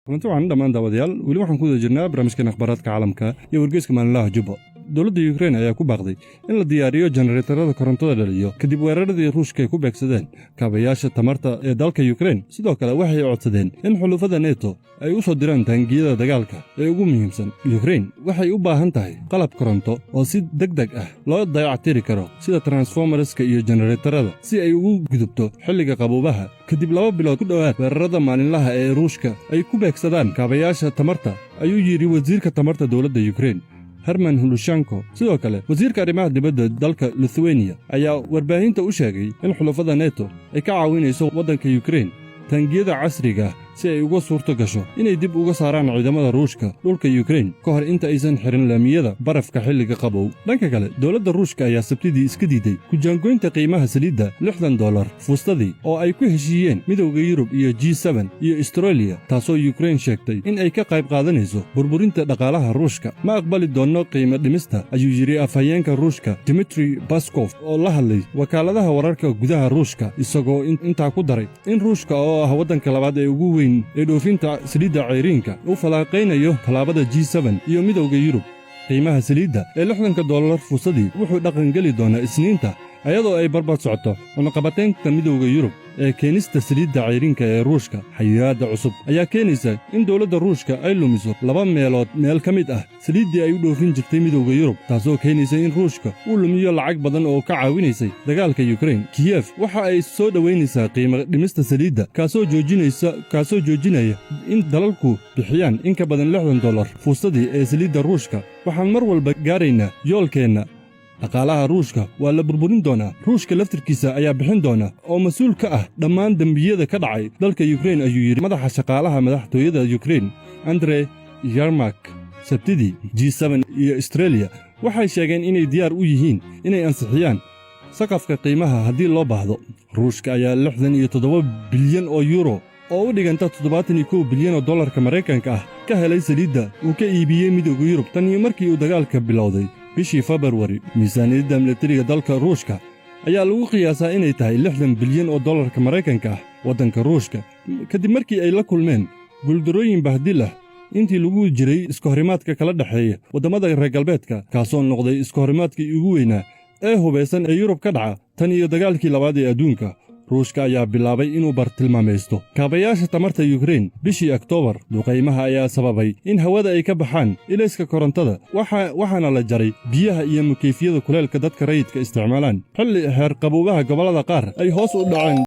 runtii waxaan dhammaan daawadayaal weli waxaan ku wada jirnaa barnaamijkan akhbaaraadka caalamka iyo wargeyska maalinlaha Jubba. Dowladda Ukraine ayaa ku baaqday in la diyaariyo generatorada korontada dhaliyo kadib weeraradii Ruushka ay ku beegsadeen kaabayaasha tamarta ee dalka Ukraine. Sidoo kale waxay codsadeen in xulufada NATO ay u soo diraan taangiyada dagaalka ee ugu muhiimsan. Ukraine waxay u baahan tahay qalab koronto oo si degdeg ah loo dayactiri karo sida transformerska iyo generatorada si ay ugu gudubto xilliga qaboobaha kadib 2 bilood ku dhawaad weerarada maalinlaha ee Ruushka ay ku beegsadaan kaabayaasha tamarta, ayuu yiri wasiirka tamarta dowladda Ukraine Herman Hulushenko. Sidoo kale wasiirka arrimaha dibadda dalka Lithuania ayaa warbaahinta u sheegay in xulufada NATO ay ka caawinayso waddanka Ukraine taangiyada casriga si ay uga suurto gasho inay dib uga saaraan ciidamada Ruushka dhulka Ukraine ka hor inta aysan xirin laamiyada barafka xilliga qabow. Dhanka kale, dowladda Ruushka ayaa Sabtidii iska diiday ku jaangoynta qiimaha saliidda $60 fuustadii oo ay ku heshiiyeen Midowga Yurub iyo G7 iyo Australia, taasoo Ukraine sheegtay in ay ka qayb qaadanayso burburinta dhaqaalaha Ruushka. Ma aqbali doono qiimo dhimista, ayuu yiri afhayeenka Ruushka Dmitry Peskov oo la hadlay wakaaladaha wararka gudaha Ruushka, isagoo intaa ku daray in Ruushka oo ah waddanka labaad ee ugu weyn ee dhoofinta saliidda ceyriinka uu falaaqaynayo tallaabada G7 iyo Midowga Yurub. Qiimaha saliidda ee $60 fuusadii wuxuu dhaqan geli doonaa Isniinta, iyadoo ay barbar socoto cunaqabataynta Midowga Yurub ee keenista saliidda ceyriinka ee Ruushka. Xayiraadda cusub ayaa keenaysa in dowladda Ruushka ay lumiso 2 meelood meel ka mid ah saliiddii ay u dhoofin jirtay Midowga Yurub, taasoo keenaysa in Ruushka uu lumiyo lacag badan oo ka caawinaysay dagaalka Ukraine. Kiev waxa ay soo dhaweynaysaa qiimo dhimista saliidda kaasoo joojinaya in dalalku bixiyaan in ka badan $60 fuusadii ee saliidda Ruushka. Waxaan mar walba gaaraynaa yoolkeenna. Dhaqaalaha Ruushka waa la burburin doonaa. Ruushka laftirkiisa ayaa bixin doona oo mas'uul ka ah dhammaan dembiyada ka dhacay dalka Ukraine, ayuu yiri madaxa shaqaalaha madaxtooyada Ukraine Andrei Yermak. Sabtidii, G7 iyo Australia waxay sheegeen inay diyaar u yihiin inay ansixiyaan saqafka qiimaha haddii loo baahdo. Ruushka ayaa 67 bilyan oo euro oo u dhiganta $71 bilyan oo dollarka Mareykanka ah ka helay saliidda uu ka iibiyey Midowga Yurub tan iyo markii uu dagaalka bilowday bishii February. Miisaaniyadda militariga dalka Ruushka ayaa lagu qiyaasaa inay tahay $60 bilyan oo dollarka Mareykanka ah. Waddanka Ruushka kadib markii ay la kulmeen guuldarooyin bahdil ah intii lagu jiray iskahorimaadka kala dhexeeya waddamada reer galbeedka, kaasoo noqday iskahorimaadkii ugu weynaa ee hubaysan ee Yurub ka dhaca tan iyo dagaalkii labaad ee adduunka. Ruushka ayaa bilaabay inuu bartilmaamaysto kaabayaasha tamarta Ukraine bishii Oktoobar. Duqaymaha ayaa sababay in hawada ay ka baxaan ilayska korontada, waxaana la jaray biyaha iyo mukeyfiyada kuleelka dadka rayidka isticmaalaan xilli heer qaboobaha gobollada qaar ay hoos u dhaceen.